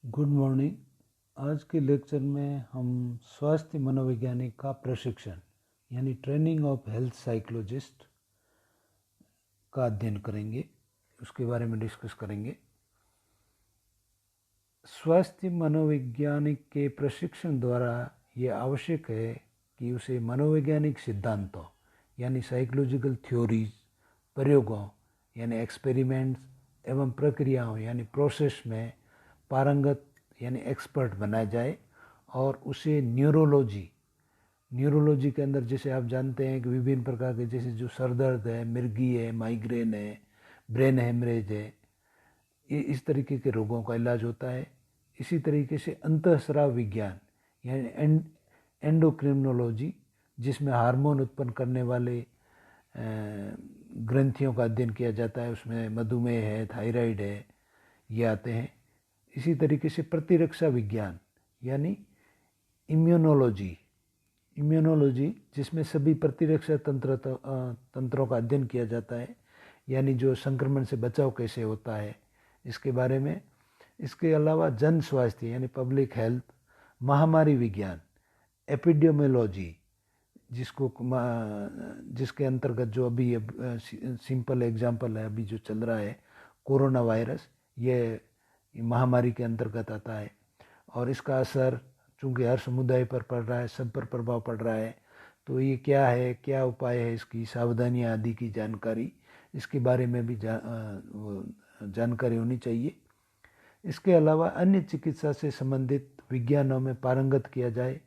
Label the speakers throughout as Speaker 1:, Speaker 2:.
Speaker 1: Good morning. आज के lecture में हम स्वास्थ्य मनोवैज्ञानिक का प्रशिक्षण यानी ट्रेनिंग ऑफ हेल्थ साइकोलॉजिस्ट का अध्ययन करेंगे, उसके बारे में डिस्कस करेंगे। स्वास्थ्य मनोवैज्ञानिक के प्रशिक्षण द्वारा ये आवश्यक है कि उसे मनोवैज्ञानिक सिद्धांतों यानी साइकोलॉजिकल थ्योरीज, प्रयोगों यानी एक्सपेरिमेंट्स एवं प्रक्रियाओं यानी प्रोसेस में पारंगत यानी एक्सपर्ट बनाया जाए और उसे न्यूरोलॉजी के अंदर जैसे आप जानते हैं कि विभिन्न प्रकार के जैसे जो सर दर्द है, मिर्गी है, माइग्रेन है, ब्रेन हेमरेज है, ये इस तरीके के रोगों का इलाज होता है। इसी तरीके से अंतःस्राव विज्ञान यानी एंडोक्रिनोलॉजी, जिसमें हार्मोन उत्पन्न करने वाले ग्रंथियों का अध्ययन किया जाता है, उसमें मधुमेह है, थायराइड है, ये आते हैं। इसी तरीके से प्रतिरक्षा विज्ञान यानी इम्यूनोलॉजी, जिसमें सभी प्रतिरक्षा तंत्रों का अध्ययन किया जाता है, यानी जो संक्रमण से बचाव कैसे होता है इसके बारे में। इसके अलावा जन स्वास्थ्य यानी पब्लिक हेल्थ, महामारी विज्ञान, एपिडेमियोलॉजी, जिसके अंतर्गत जो अभी सिंपल एग्जाम्पल है, अभी जो चल रहा है कोरोना वायरस, ये महामारी के अंतर्गत आता है और इसका असर चूँकि हर समुदाय पर पड़ रहा है, सब पर प्रभाव पड़ रहा है, तो ये क्या है, क्या उपाय है, इसकी सावधानियाँ आदि की जानकारी, इसके बारे में भी जानकारी होनी चाहिए। इसके अलावा अन्य चिकित्सा से संबंधित विज्ञानों में पारंगत किया जाए।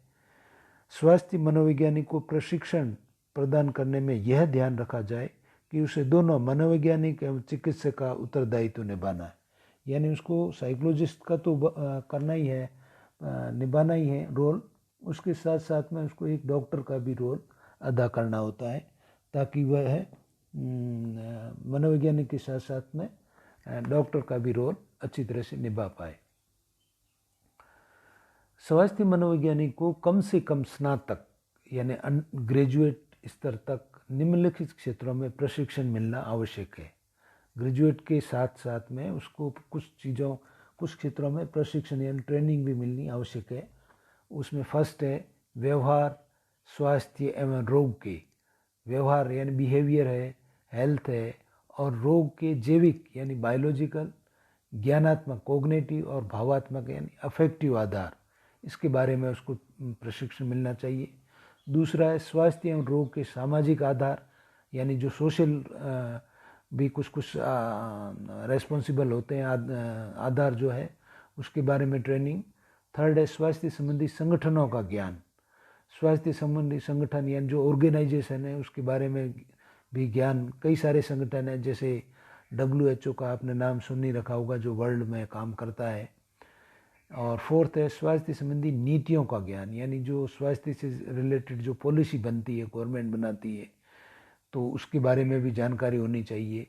Speaker 1: स्वास्थ्य मनोवैज्ञानिक को प्रशिक्षण प्रदान करने में यह ध्यान रखा जाए कि उसे दोनों मनोवैज्ञानिक एवं चिकित्सक का उत्तरदायित्व निभाना है, यानी उसको साइकोलॉजिस्ट का तो करना ही है, निभाना ही है रोल, उसके साथ साथ में उसको एक डॉक्टर का भी रोल अदा करना होता है, ताकि वह मनोवैज्ञानिक के साथ साथ में डॉक्टर का भी रोल अच्छी तरह से निभा पाए। स्वास्थ्य मनोवैज्ञानिक को कम से कम स्नातक यानी ग्रेजुएट स्तर तक निम्नलिखित क्षेत्रों में प्रशिक्षण मिलना आवश्यक है। ग्रेजुएट के साथ साथ में उसको कुछ क्षेत्रों में प्रशिक्षण यानी ट्रेनिंग भी मिलनी आवश्यक है। उसमें फर्स्ट है व्यवहार, स्वास्थ्य एवं रोग के, व्यवहार यानी बिहेवियर है, हेल्थ है, और रोग के जैविक यानी बायोलॉजिकल, ज्ञानात्मक कोग्निटिव और भावात्मक यानी अफेक्टिव आधार, इसके बारे में उसको प्रशिक्षण मिलना चाहिए। दूसरा है स्वास्थ्य एवं रोग के सामाजिक आधार, यानी जो सोशल भी कुछ रेस्पॉन्सिबल होते हैं, आधार जो है उसके बारे में ट्रेनिंग। थर्ड है स्वास्थ्य संबंधी संगठनों का ज्ञान, स्वास्थ्य संबंधी संगठन यानी जो ऑर्गेनाइजेशन है उसके बारे में भी ज्ञान। कई सारे संगठन हैं, जैसे WHO का आपने नाम सुन ही रखा होगा, जो वर्ल्ड में काम करता है। और फोर्थ है स्वास्थ्य संबंधी नीतियों का ज्ञान, यानी जो स्वास्थ्य से रिलेटेड जो पॉलिसी बनती है, गवर्नमेंट बनाती है, तो उसके बारे में भी जानकारी होनी चाहिए।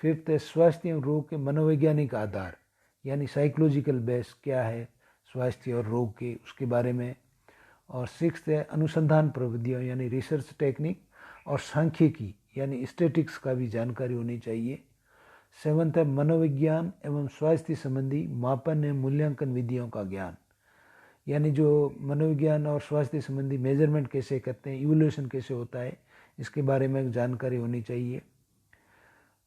Speaker 1: फिफ्थ है स्वास्थ्य एवं रोग के मनोवैज्ञानिक आधार, यानी साइकोलॉजिकल बेस क्या है स्वास्थ्य और रोग के, उसके बारे में। और सिक्स्थ है अनुसंधान प्रविधियों यानी रिसर्च टेक्निक और सांख्यिकी यानी स्टैटिक्स का भी जानकारी होनी चाहिए। सेवंथ है मनोविज्ञान एवं स्वास्थ्य संबंधी मापन एवं मूल्यांकन विधियों का ज्ञान, यानी जो मनोविज्ञान और स्वास्थ्य संबंधी मेजरमेंट कैसे करते हैं, इवोल्यूशन कैसे होता है, इसके बारे में जानकारी होनी चाहिए।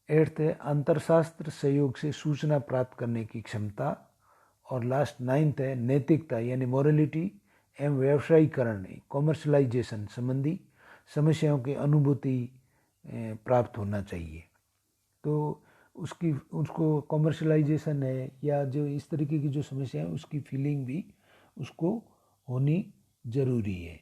Speaker 1: एट्थ है अंतरशास्त्र सहयोग से सूचना प्राप्त करने की क्षमता। और लास्ट नाइन्थ है नैतिकता यानी मोरलिटी एवं व्यवसायीकरण कॉमर्शलाइजेशन संबंधी समस्याओं की अनुभूति प्राप्त होना चाहिए। तो उसको कॉमर्शलाइजेशन है या जो इस तरीके की जो समस्या है उसकी फीलिंग भी उसको होनी ज़रूरी है।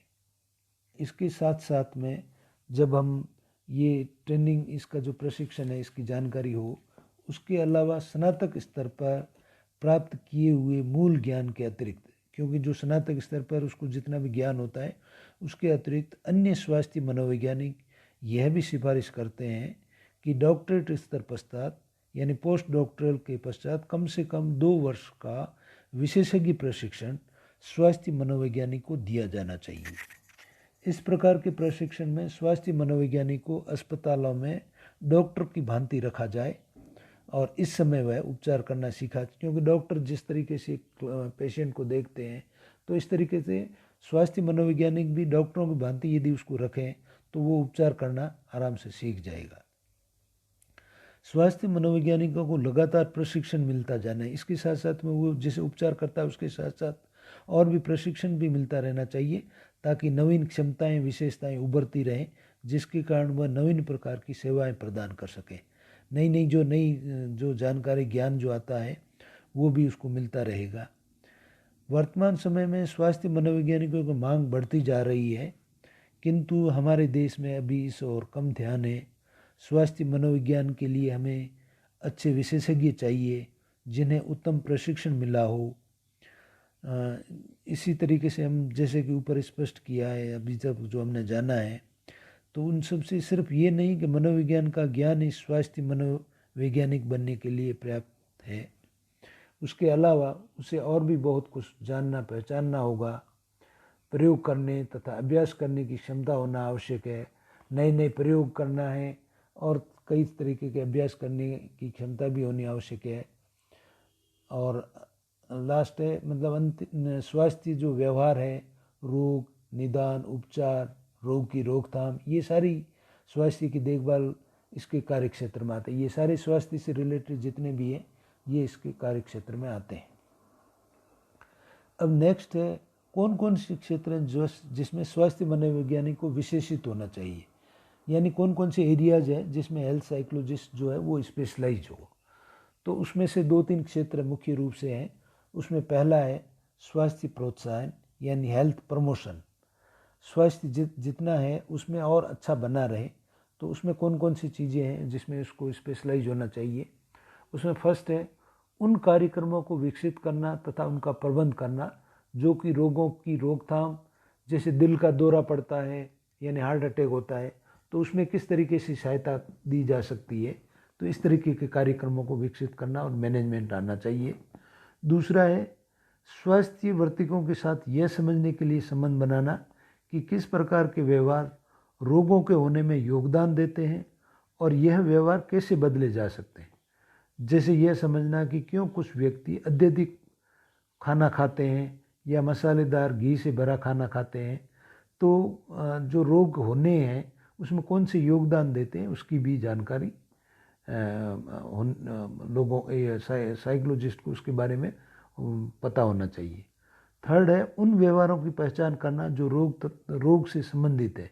Speaker 1: इसके साथ साथ में जब हम ये ट्रेनिंग, इसका जो प्रशिक्षण है, इसकी जानकारी हो, उसके अलावा स्नातक स्तर पर प्राप्त किए हुए मूल ज्ञान के अतिरिक्त, क्योंकि जो स्नातक स्तर पर उसको जितना भी ज्ञान होता है उसके अतिरिक्त अन्य स्वास्थ्य मनोवैज्ञानिक यह भी सिफारिश करते हैं कि डॉक्टरेट स्तर पश्चात यानी पोस्ट डॉक्टरल के पश्चात कम से कम 2 वर्ष का विशेषज्ञ प्रशिक्षण स्वास्थ्य मनोवैज्ञानिक को दिया जाना चाहिए। इस प्रकार के प्रशिक्षण में स्वास्थ्य मनोवैज्ञानिक को अस्पतालों में डॉक्टर की भांति रखा जाए और इस समय वह उपचार करना सीखा, क्योंकि डॉक्टर जिस तरीके से पेशेंट को देखते हैं तो इस तरीके से स्वास्थ्य मनोवैज्ञानिक भी डॉक्टरों की भांति यदि उसको रखें तो वो उपचार करना आराम से सीख जाएगा। स्वास्थ्य मनोवैज्ञानिकों को लगातार प्रशिक्षण मिलता जाना है। इसके साथ साथ में वो जैसे उपचार करता है उसके साथ साथ और भी प्रशिक्षण भी मिलता रहना चाहिए, ताकि नवीन क्षमताएं विशेषताएं उभरती रहें, जिसके कारण वह नवीन प्रकार की सेवाएं प्रदान कर सके। नई जो जानकारी ज्ञान जो आता है वो भी उसको मिलता रहेगा। वर्तमान समय में स्वास्थ्य मनोवैज्ञानिकों की मांग बढ़ती जा रही है, किंतु हमारे देश में अभी इस ओर कम ध्यान है। स्वास्थ्य मनोविज्ञान के लिए हमें अच्छे विशेषज्ञ चाहिए जिन्हें उत्तम प्रशिक्षण मिला हो। इसी तरीके से हम जैसे कि ऊपर स्पष्ट किया है अभी तक जो हमने जाना है, तो उन सब से सिर्फ ये नहीं कि मनोविज्ञान का ज्ञान ही स्वास्थ्य मनोवैज्ञानिक बनने के लिए पर्याप्त है। उसके अलावा उसे और भी बहुत कुछ जानना पहचानना होगा। प्रयोग करने तथा अभ्यास करने की क्षमता होना आवश्यक है। नए प्रयोग करना है और कई तरीके के अभ्यास करने की क्षमता भी होनी आवश्यक है। और लास्ट है मतलब अंतिम स्वास्थ्य जो व्यवहार है, रोग निदान, उपचार, रोग की रोकथाम, ये सारी स्वास्थ्य की देखभाल इसके कार्य क्षेत्र में आते हैं। ये सारे स्वास्थ्य से रिलेटेड जितने भी हैं ये इसके कार्य क्षेत्र में आते हैं। अब नेक्स्ट है कौन कौन से क्षेत्र हैं जो जिसमें स्वास्थ्य मनोवैज्ञानिक को विशेषित होना चाहिए, यानी कौन कौन से एरियाज हैं जिसमें हेल्थ साइकोलॉजिस्ट जो है वो स्पेशलाइज हो। तो उसमें से 2-3 क्षेत्र मुख्य रूप से हैं। उसमें पहला है स्वास्थ्य प्रोत्साहन यानी हेल्थ प्रमोशन। स्वास्थ्य जितना है उसमें और अच्छा बना रहे, तो उसमें कौन कौन सी चीज़ें हैं जिसमें उसको स्पेशलाइज होना चाहिए। उसमें फर्स्ट है उन कार्यक्रमों को विकसित करना तथा उनका प्रबंध करना जो कि रोगों की रोकथाम, जैसे दिल का दौरा पड़ता है यानी हार्ट अटैक होता है तो उसमें किस तरीके से सहायता दी जा सकती है, तो इस तरीके के कार्यक्रमों को विकसित करना और मैनेजमेंट आना चाहिए। दूसरा है स्वास्थ्य वर्तकों के साथ यह समझने के लिए संबंध बनाना कि किस प्रकार के व्यवहार रोगों के होने में योगदान देते हैं और यह व्यवहार कैसे बदले जा सकते हैं। जैसे यह समझना कि क्यों कुछ व्यक्ति अत्यधिक खाना खाते हैं या मसालेदार घी से भरा खाना खाते हैं, तो जो रोग होने हैं उसमें कौन से योगदान देते हैं उसकी भी जानकारी लोगों साइकोलॉजिस्ट को उसके बारे में पता होना चाहिए। थर्ड है उन व्यवहारों की पहचान करना जो रोग से संबंधित है।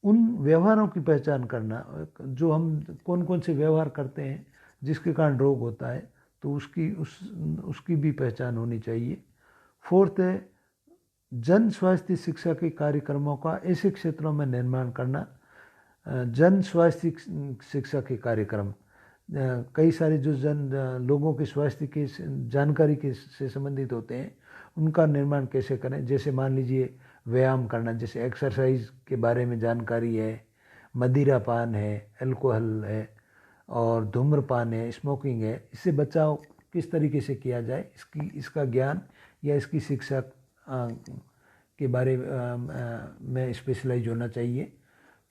Speaker 1: उन व्यवहारों की पहचान करना जो हम कौन कौन से व्यवहार करते हैं जिसके कारण रोग होता है, तो उसकी भी पहचान होनी चाहिए। फोर्थ है जन स्वास्थ्य शिक्षा के कार्यक्रमों का ऐसे क्षेत्रों में निर्माण करना। जन स्वास्थ्य शिक्षा के कार्यक्रम कई सारे जो लोगों के स्वास्थ्य की जानकारी के से संबंधित होते हैं, उनका निर्माण कैसे करें। जैसे मान लीजिए व्यायाम करना, जैसे एक्सरसाइज के बारे में जानकारी है, मदिरापान है, अल्कोहल है और धूम्रपान है, स्मोकिंग है, इससे बचाव किस तरीके से किया जाए इसका ज्ञान या इसकी शिक्षा के बारे में स्पेशलाइज होना चाहिए।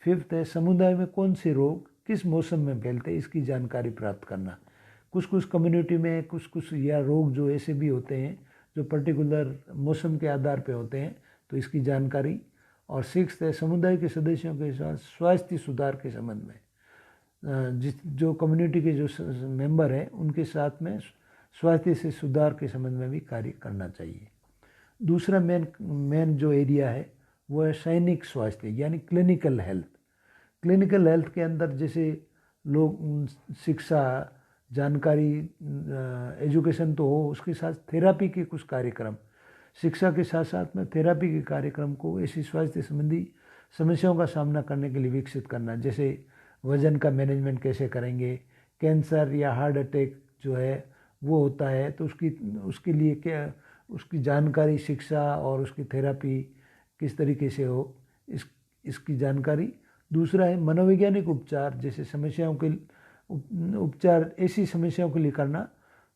Speaker 1: फिफ्थ है समुदाय में कौन से रोग किस मौसम में फैलते हैं इसकी जानकारी प्राप्त करना। कुछ कम्युनिटी में कुछ या रोग जो ऐसे भी होते हैं जो पर्टिकुलर मौसम के आधार पे होते हैं, तो इसकी जानकारी। और सिक्स्थ है समुदाय के सदस्यों के साथ स्वास्थ्य सुधार के संबंध में जो कम्युनिटी के जो मेंबर हैं उनके साथ में स्वास्थ्य से सुधार के संबंध में भी कार्य करना चाहिए। दूसरा मेन जो एरिया है वो है सैनिक स्वास्थ्य यानी क्लिनिकल हेल्थ। क्लिनिकल हेल्थ के अंदर जैसे लोग शिक्षा, जानकारी, एजुकेशन तो हो, उसके साथ थेरापी के कुछ कार्यक्रम, शिक्षा के साथ साथ में थेरापी के कार्यक्रम को ऐसी स्वास्थ्य संबंधी समस्याओं का सामना करने के लिए विकसित करना। जैसे वज़न का मैनेजमेंट कैसे करेंगे, कैंसर या हार्ट अटैक जो है वो होता है तो उसके लिए क्या उसकी जानकारी, शिक्षा और उसकी थेरापी किस तरीके से हो इसकी जानकारी। दूसरा है मनोवैज्ञानिक उपचार, जैसे समस्याओं के उपचार ऐसी समस्याओं के लिए करना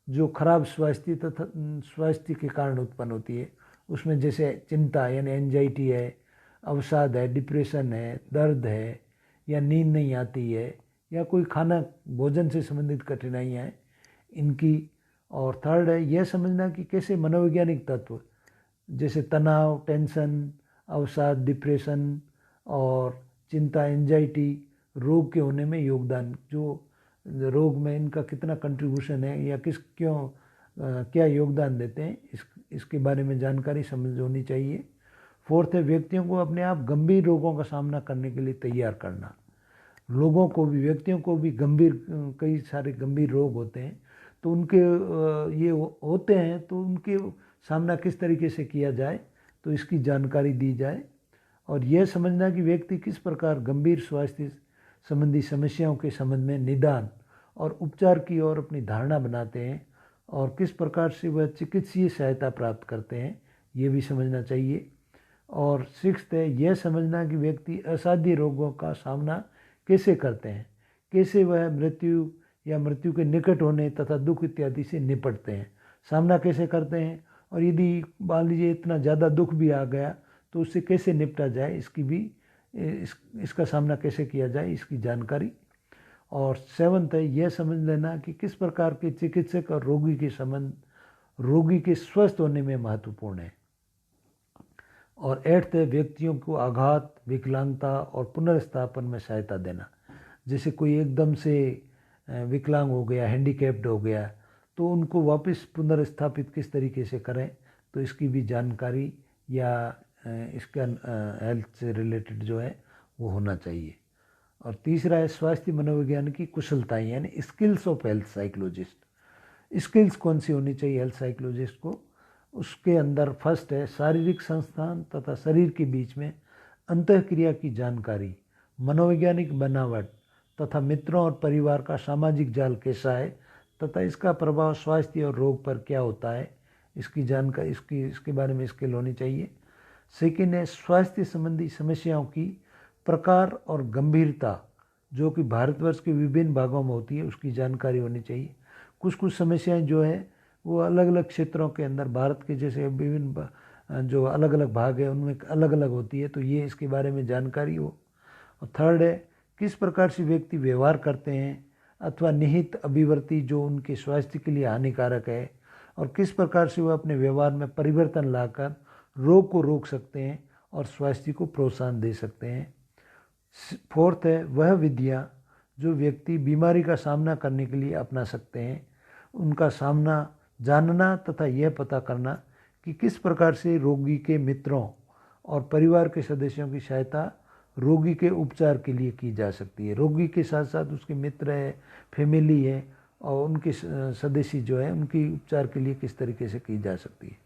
Speaker 1: जो खराब स्वास्थ्य तथा स्वास्थ्य के कारण उत्पन्न होती है। उसमें जैसे चिंता यानी एंजाइटी है, अवसाद है, डिप्रेशन है, दर्द है या नींद नहीं आती है या कोई खाना भोजन से संबंधित कठिनाइयाँ हैं इनकी। और थर्ड है यह समझना कि कैसे मनोवैज्ञानिक तत्व जैसे तनाव, टेंशन, अवसाद, डिप्रेशन और चिंता, एंजाइटी रोग के होने में योगदान, जो रोग में इनका कितना कंट्रीब्यूशन है या क्या योगदान देते हैं, इसके बारे में जानकारी समझ होनी चाहिए। फोर्थ है व्यक्तियों को अपने आप गंभीर रोगों का सामना करने के लिए तैयार करना। लोगों को भी, व्यक्तियों को भी कई सारे गंभीर रोग होते हैं, तो उनके ये होते हैं तो उनके सामना किस तरीके से किया जाए, तो इसकी जानकारी दी जाए। और यह समझना कि व्यक्ति किस प्रकार गंभीर स्वास्थ्य संबंधी समस्याओं के संबंध में निदान और उपचार की ओर अपनी धारणा बनाते हैं और किस प्रकार से वह चिकित्सीय सहायता प्राप्त करते हैं, ये भी समझना चाहिए। और सिक्स्थ है यह समझना कि व्यक्ति असाध्य रोगों का सामना कैसे करते हैं, कैसे वह मृत्यु या मृत्यु के निकट होने तथा दुख इत्यादि से निपटते हैं, सामना कैसे करते हैं, और यदि मान लीजिए इतना ज़्यादा दुख भी आ गया तो उससे कैसे निपटा जाए, इसकी भी इसका सामना कैसे किया जाए, इसकी जानकारी। और सेवंथ है यह समझ लेना कि किस प्रकार के चिकित्सक और रोगी के संबंध रोगी के स्वस्थ होने में महत्वपूर्ण है। और एट्थ है व्यक्तियों को आघात, विकलांगता और पुनर्स्थापन में सहायता देना। जैसे कोई एकदम से विकलांग हो गया, हैंडीकैप्ड हो गया, तो उनको वापस पुनर्स्थापित किस तरीके से करें, तो इसकी भी जानकारी या इसका हेल्थ से रिलेटेड जो है वो होना चाहिए। और तीसरा है स्वास्थ्य मनोविज्ञान की कुशलताएं, यानी skills of health psychologist. Skills कौन सी होनी चाहिए हेल्थ साइकोलॉजिस्ट को? उसके अंदर फर्स्ट है शारीरिक संस्थान तथा शरीर के बीच में अंतःक्रिया की जानकारी, मनोवैज्ञानिक बनावट तथा मित्रों और परिवार का सामाजिक जाल कैसा है तथा इसका प्रभाव स्वास्थ्य और रोग पर क्या होता है, इसकी जानकारी, इसके बारे में स्किल होनी चाहिए। सेकेंड है स्वास्थ्य संबंधी समस्याओं की प्रकार और गंभीरता, जो कि भारतवर्ष के विभिन्न भागों में होती है, उसकी जानकारी होनी चाहिए। कुछ समस्याएं जो है वो अलग अलग क्षेत्रों के अंदर, भारत के जैसे विभिन्न जो अलग अलग भाग है उनमें अलग अलग होती है, तो ये इसके बारे में जानकारी हो। और थर्ड है किस प्रकार से व्यक्ति व्यवहार करते हैं अथवा निहित अभिवृत्ति जो उनके स्वास्थ्य के लिए हानिकारक है, और किस प्रकार से वह अपने व्यवहार में परिवर्तन लाकर रोग को रोक सकते हैं और स्वास्थ्य को प्रोत्साहन दे सकते हैं। फोर्थ है वह विधियाँ जो व्यक्ति बीमारी का सामना करने के लिए अपना सकते हैं, उनका सामना जानना तथा यह पता करना कि किस प्रकार से रोगी के मित्रों और परिवार के सदस्यों की सहायता रोगी के उपचार के लिए की जा सकती है। रोगी के साथ साथ उसके मित्र है, फैमिली है और उनके सदस्य जो है उनकी उपचार के लिए किस तरीके से की जा सकती है।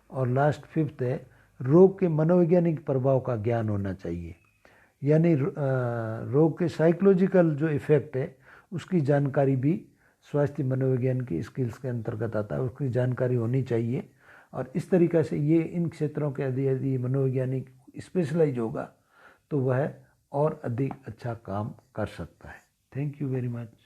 Speaker 1: और लास्ट फिफ्थ है रोग के मनोवैज्ञानिक प्रभाव का ज्ञान होना चाहिए, यानी रोग के साइकोलॉजिकल जो इफ़ेक्ट है उसकी जानकारी भी स्वास्थ्य मनोविज्ञान की स्किल्स के अंतर्गत आता है, उसकी जानकारी होनी चाहिए। और इस तरीक़े से ये इन क्षेत्रों के यदि मनोवैज्ञानिक स्पेशलाइज होगा तो वह और अधिक अच्छा काम कर सकता है। Thank you very much.